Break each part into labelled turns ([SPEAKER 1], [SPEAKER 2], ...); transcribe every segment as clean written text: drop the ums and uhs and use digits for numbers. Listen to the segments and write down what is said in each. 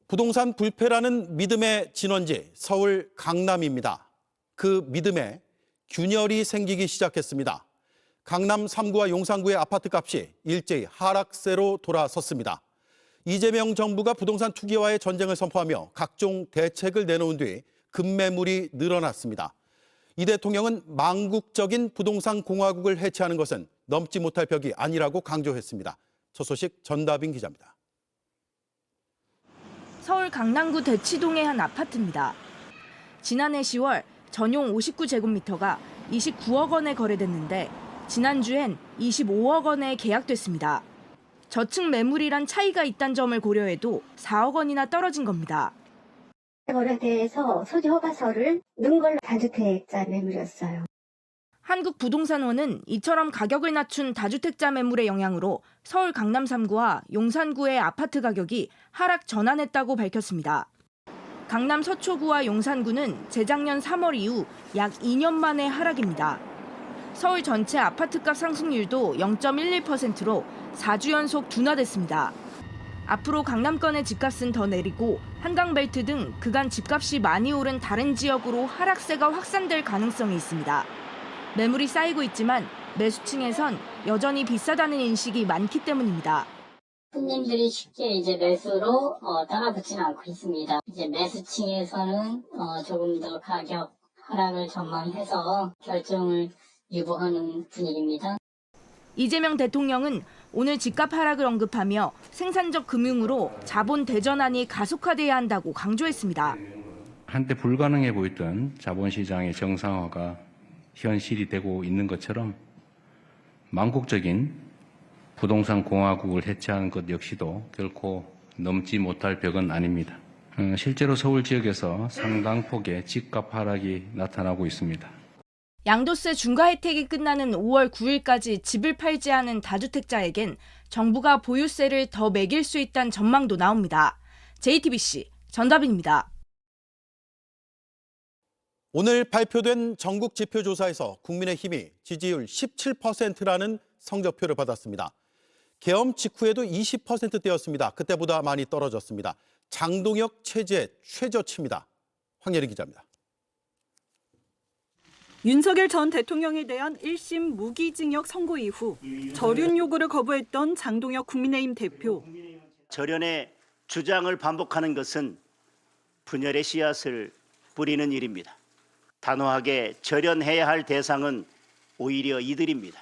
[SPEAKER 1] 부동산 불패라는 믿음의 진원지 서울 강남입니다. 그 믿음에 균열이 생기기 시작했습니다. 강남 3구와 용산구의 아파트값이 일제히 하락세로 돌아섰습니다. 이재명 정부가 부동산 투기와의 전쟁을 선포하며 각종 대책을 내놓은 뒤 급매물이 늘어났습니다. 이 대통령은 망국적인 부동산 공화국을 해체하는 것은 넘지 못할 벽이 아니라고 강조했습니다. 첫 소식 전다빈 기자입니다.
[SPEAKER 2] 서울 강남구 대치동의 한 아파트입니다. 지난해 10월 전용 59제곱미터가 29억 원에 거래됐는데 지난주엔 25억 원에 계약됐습니다. 저층 매물이란 차이가 있다는 점을 고려해도 4억 원이나 떨어진 겁니다.
[SPEAKER 3] 거래대에서 소지 허가서를 넣은 걸로 다주택자 매물이었어요.
[SPEAKER 2] 한국부동산원은 이처럼 가격을 낮춘 다주택자 매물의 영향으로 서울 강남 3구와 용산구의 아파트 가격이 하락 전환했다고 밝혔습니다. 강남 서초구와 용산구는 재작년 3월 이후 약 2년 만의 하락입니다. 서울 전체 아파트값 상승률도 0.11%로 4주 연속 둔화됐습니다. 앞으로 강남권의 집값은 더 내리고 한강벨트 등 그간 집값이 많이 오른 다른 지역으로 하락세가 확산될 가능성이 있습니다. 매물이 쌓이고 있지만 매수층에선 여전히 비싸다는 인식이 많기 때문입니다.
[SPEAKER 4] 손님들이 쉽게 매수로 따라붙지는 않고 있습니다. 매수층에서는 조금 더 가격 하락을 전망해서 결정을 유보하는 분위기입니다.
[SPEAKER 2] 이재명 대통령은 오늘 집값 하락을 언급하며 생산적 금융으로 자본 대전환이 가속화돼야 한다고 강조했습니다.
[SPEAKER 5] 한때 불가능해 보였던 자본시장의 정상화가 현실이 되고 있는 것처럼 망국적인 부동산 공화국을 해체하는 것 역시도 결코 넘지 못할 벽은 아닙니다. 실제로 서울 지역에서 상당폭의 집값 하락이 나타나고 있습니다.
[SPEAKER 2] 양도세 중과 혜택이 끝나는 5월 9일까지 집을 팔지 않은 다주택자에겐 정부가 보유세를 더 매길 수 있다는 전망도 나옵니다. JTBC 전다빈입니다.
[SPEAKER 1] 오늘 발표된 전국 지표조사에서 국민의힘이 지지율 17%라는 성적표를 받았습니다. 계엄 직후에도 20%대였습니다. 그때보다 많이 떨어졌습니다. 장동혁 체제의 최저치입니다. 황예리 기자입니다.
[SPEAKER 6] 윤석열 전 대통령에 대한 1심 무기징역 선고 이후 절윤 요구를 거부했던 장동혁 국민의힘 대표.
[SPEAKER 7] 절연의 주장을 반복하는 것은 분열의 씨앗을 뿌리는 일입니다. 단호하게 절연해야 할 대상은 오히려 이들입니다.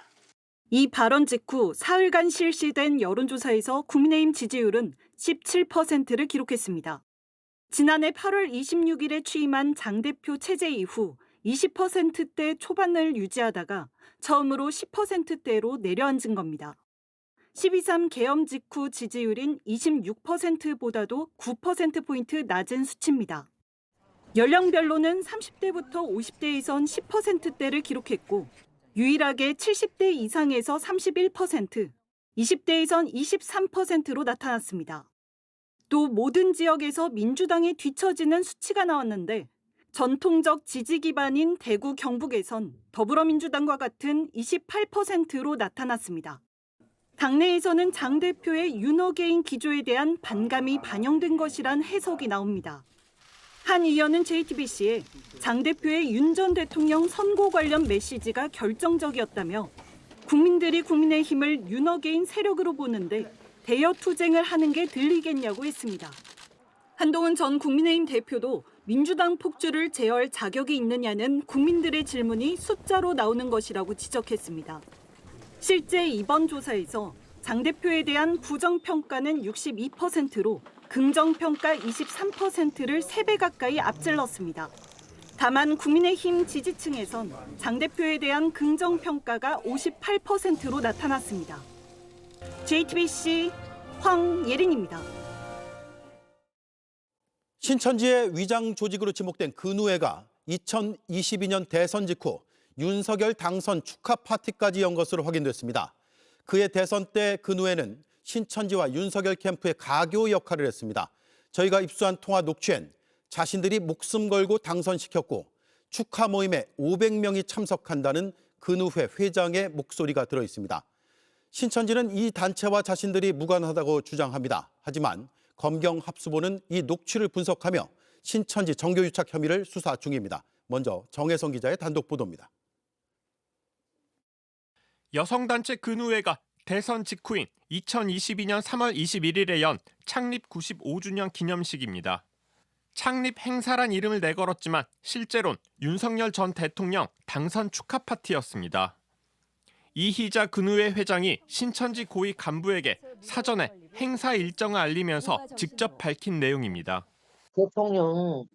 [SPEAKER 6] 이 발언 직후 사흘간 실시된 여론조사에서 국민의힘 지지율은 17%를 기록했습니다. 지난해 8월 26일에 취임한 장 대표 체제 이후 20%대 초반을 유지하다가 처음으로 10%대로 내려앉은 겁니다. 12.3 계엄 직후 지지율인 26%보다도 9%포인트 낮은 수치입니다. 연령별로는 30대부터 50대에선 10%대를 기록했고 유일하게 70대 이상에서 31%, 20대에선 23%로 나타났습니다. 또 모든 지역에서 민주당에 뒤처지는 수치가 나왔는데 전통적 지지 기반인 대구 경북에선 더불어민주당과 같은 28%로 나타났습니다. 당내에서는 장 대표의 윤어게인 기조에 대한 반감이 반영된 것이란 해석이 나옵니다. 한 의원은 JTBC에 장 대표의 윤 전 대통령 선고 관련 메시지가 결정적이었다며 국민들이 국민의힘을 윤어게인 세력으로 보는데 대여 투쟁을 하는 게 들리겠냐고 했습니다. 한동훈 전 국민의힘 대표도 민주당 폭주를 제어할 자격이 있느냐는 국민들의 질문이 숫자로 나오는 것이라고 지적했습니다. 실제 이번 조사에서 장 대표에 대한 부정평가는 62%로 긍정평가 23%를 3배 가까이 앞질렀습니다. 다만 국민의힘 지지층에선 장 대표에 대한 긍정평가가 58%로 나타났습니다. JTBC 황예린입니다.
[SPEAKER 1] 신천지의 위장 조직으로 지목된 근우회가 2022년 대선 직후 윤석열 당선 축하 파티까지 연 것으로 확인됐습니다. 그해 대선 때 근우회는 신천지와 윤석열 캠프의 가교 역할을 했습니다. 저희가 입수한 통화 녹취엔 자신들이 목숨 걸고 당선시켰고 축하 모임에 500명이 참석한다는 근우회 회장의 목소리가 들어있습니다. 신천지는 이 단체와 자신들이 무관하다고 주장합니다. 하지만 검경합수부는 이 녹취를 분석하며 신천지 정교유착 혐의를 수사 중입니다. 먼저 정혜성 기자의 단독 보도입니다.
[SPEAKER 8] 여성단체 근우회가 대선 직후인 2022년 3월 21일에 연 창립 95주년 기념식입니다. 창립 행사란 이름을 내걸었지만 실제론 윤석열 전 대통령 당선 축하 파티였습니다. 이희자 근우회 회장이 신천지 고위 간부에게 사전에 행사 일정을 알리면서 직접 밝힌 내용입니다.
[SPEAKER 9] 대통령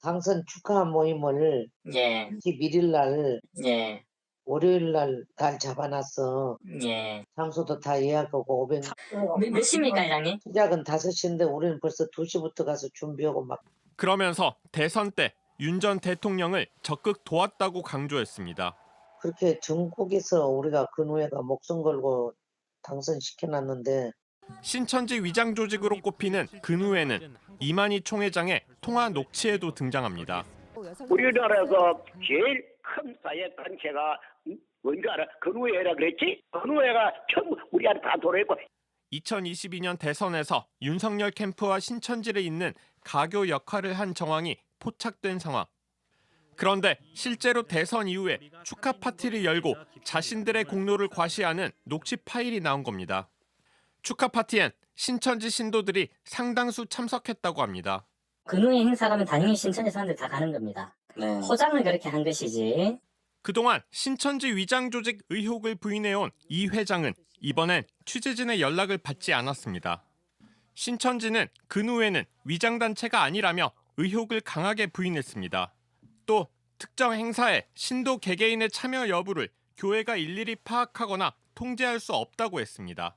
[SPEAKER 9] 당선 축하 모임을 11일 날 월요일 날 잡아놨어. 장소도 다 예약하고 500.
[SPEAKER 4] 몇 시입니까, 회장님?
[SPEAKER 9] 시작은 5시인데 우리는 벌써 2시부터 가서 준비하고 막.
[SPEAKER 8] 그러면서 대선 때 윤 전 대통령을 적극 도왔다고 강조했습니다.
[SPEAKER 9] 그렇게 전국에서 우리가 근우회가 목숨 걸고 당선시켜놨는데.
[SPEAKER 8] 신천지 위장 조직으로 꼽히는 근우회는 이만희 총회장의 통화 녹취에도 등장합니다.
[SPEAKER 10] 우리나라에서 제일 큰 사회 단체가 뭔지 알아? 근우회라 그랬지? 근우회가 전부 우리한테 다 돌아있고.
[SPEAKER 8] 2022년 대선에서 윤석열 캠프와 신천지를 잇는 가교 역할을 한 정황이 포착된 상황. 그런데 실제로 대선 이후에 축하 파티를 열고 자신들의 공로를 과시하는 녹취 파일이 나온 겁니다. 축하 파티엔 신천지 신도들이 상당수 참석했다고 합니다.
[SPEAKER 4] 근우회 행사 가면 당연히 신천지 사람들 다 가는 겁니다. 포장을 그렇게 한 것이지.
[SPEAKER 8] 그동안 신천지 위장 조직 의혹을 부인해온 이 회장은 이번엔 취재진의 연락을 받지 않았습니다. 신천지는 근우회는 위장단체가 아니라며 의혹을 강하게 부인했습니다. 또 특정 행사에 신도 개개인의 참여 여부를 교회가 일일이 파악하거나 통제할 수 없다고 했습니다.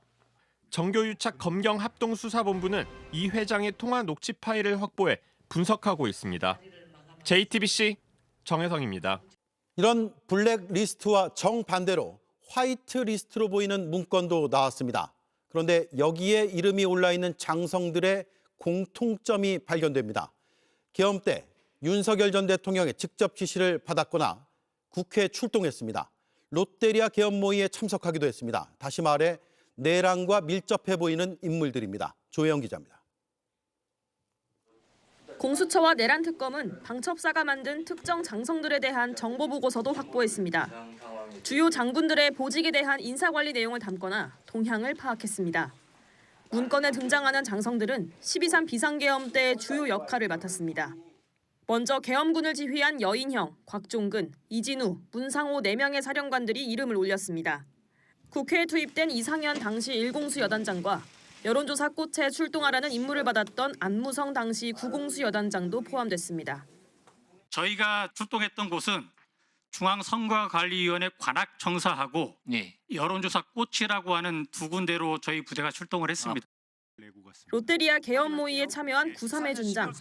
[SPEAKER 8] 정교유착 검경합동수사본부는 이 회장의 통화 녹취 파일을 확보해 분석하고 있습니다. JTBC 정혜성입니다.
[SPEAKER 1] 이런 블랙리스트와 정반대로 화이트리스트로 보이는 문건도 나왔습니다. 그런데 여기에 이름이 올라있는 장성들의 공통점이 발견됩니다. 계엄 때 윤석열 전 대통령의 직접 지시를 받았거나 국회에 출동했습니다. 롯데리아 계엄 모의에 참석하기도 했습니다. 다시 말해 내란과 밀접해 보이는 인물들입니다. 조혜영 기자입니다.
[SPEAKER 2] 공수처와 내란 특검은 방첩사가 만든 특정 장성들에 대한 정보 보고서도 확보했습니다. 주요 장군들의 보직에 대한 인사관리 내용을 담거나 동향을 파악했습니다. 문건에 등장하는 장성들은 12.3 비상계엄 때 주요 역할을 맡았습니다. 먼저 계엄군을 지휘한 여인형, 곽종근, 이진우, 문상호 4명의 사령관들이 이름을 올렸습니다. 국회에 투입된 이상현 당시 일공수 여단장과 여론조사 꽃에 출동하라는 임무를 받았던 안무성 당시 구공수 여단장도 포함됐습니다.
[SPEAKER 11] 저희가 출동했던 곳은 중앙선거관리위원회 관악청사하고 여론조사 꽃이라고 하는 두 군데로 저희 부대가 출동을 했습니다.
[SPEAKER 2] 롯데리아 계엄 모의에 참여한 9.3의 준장,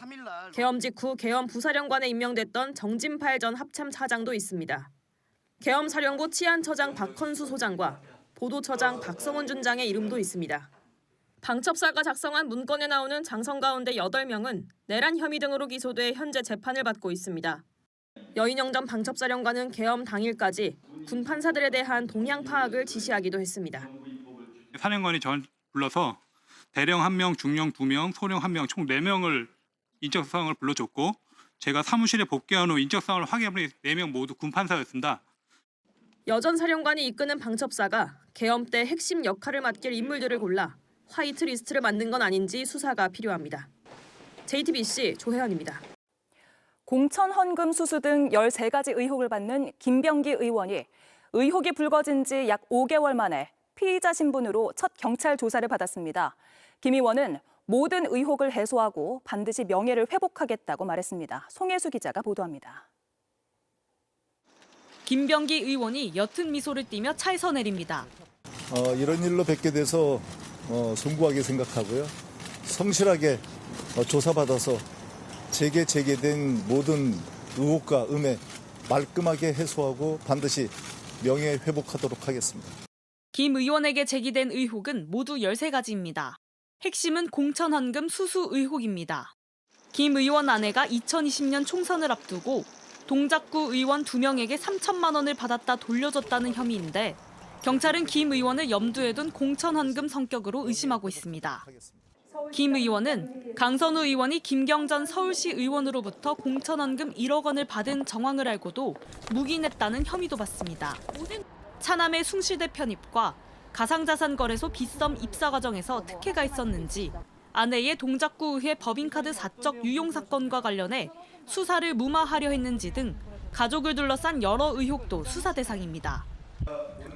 [SPEAKER 2] 계엄 직후 계엄 부사령관에 임명됐던 정진팔 전 합참 차장도 있습니다. 계엄 사령부 치안처장 박헌수 소장과 보도처장 박성훈 준장의 이름도 있습니다. 방첩사가 작성한 문건에 나오는 장성 가운데 8명은 내란 혐의 등으로 기소돼 현재 재판을 받고 있습니다. 여인영 전 방첩사령관은 계엄 당일까지 군 판사들에 대한 동향 파악을 지시하기도 했습니다.
[SPEAKER 12] 사령관이 전 불러서 대령 1명, 중령 2명, 소령 1명 총 4명을 인적사항을 불러줬고 제가 사무실에 복귀한 후 인적사항을 확인해보니 4명 모두 군 판사였습니다.
[SPEAKER 2] 여 전 사령관이 이끄는 방첩사가 계엄 때 핵심 역할을 맡길 인물들을 골라 화이트리스트를 만든 건 아닌지 수사가 필요합니다. JTBC 조혜연입니다.
[SPEAKER 13] 공천 헌금 수수 등 13가지 의혹을 받는 김병기 의원이 의혹이 불거진 지 약 5개월 만에 피의자 신분으로 첫 경찰 조사를 받았습니다. 김 의원은 모든 의혹을 해소하고 반드시 명예를 회복하겠다고 말했습니다. 송혜수 기자가 보도합니다.
[SPEAKER 2] 김병기 의원이 옅은 미소를 띠며 차에서 내립니다.
[SPEAKER 14] 이런 일로 뵙게 돼서 송구하게 생각하고요. 성실하게 조사받아서 제게 제기된 모든 의혹과 음해 말끔하게 해소하고 반드시 명예 회복하도록 하겠습니다.
[SPEAKER 2] 김 의원에게 제기된 의혹은 모두 13가지입니다. 핵심은 공천 헌금 수수 의혹입니다. 김 의원 아내가 2020년 총선을 앞두고 동작구 의원 2명에게 3천만 원을 받았다 돌려줬다는 혐의인데 경찰은 김 의원을 염두에 둔 공천 헌금 성격으로 의심하고 있습니다.
[SPEAKER 13] 김 의원은 강선우 의원이 김경전 서울시 의원으로부터 공천원금 1억 원을 받은 정황을 알고도 묵인했다는 혐의도 받습니다. 차남의 숭실대 편입과 가상자산 거래소 빗썸 입사 과정에서 특혜가 있었는지, 아내의 동작구 의회 법인카드 사적 유용 사건과 관련해 수사를 무마하려 했는지 등 가족을 둘러싼 여러 의혹도 수사 대상입니다.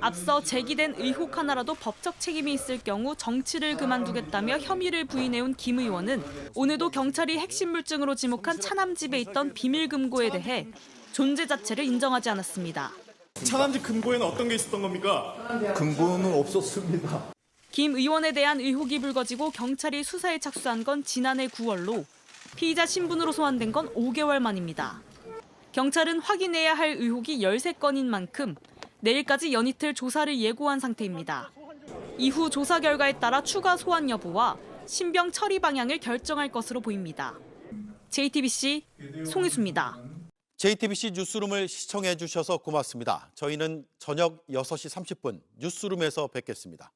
[SPEAKER 13] 앞서 제기된 의혹 하나라도 법적 책임이 있을 경우 정치를 그만두겠다며 혐의를 부인해온 김 의원은 오늘도 경찰이 핵심 물증으로 지목한 차남 집에 있던 비밀 금고에 대해 존재 자체를 인정하지 않았습니다.
[SPEAKER 15] 차남 집 금고에는 어떤 게 있었던 겁니까?
[SPEAKER 14] 금고는 없었습니다.
[SPEAKER 13] 김 의원에 대한 의혹이 불거지고 경찰이 수사에 착수한 건 지난해 9월로 피의자 신분으로 소환된 건 5개월 만입니다. 경찰은 확인해야 할 의혹이 13건인 만큼 내일까지 연이틀 조사를 예고한 상태입니다. 이후 조사 결과에 따라 추가 소환 여부와 신병 처리 방향을 결정할 것으로 보입니다. JTBC 송희수입니다.
[SPEAKER 1] JTBC 뉴스룸을 시청해 주셔서 고맙습니다. 저희는 저녁 6시 30분 뉴스룸에서 뵙겠습니다.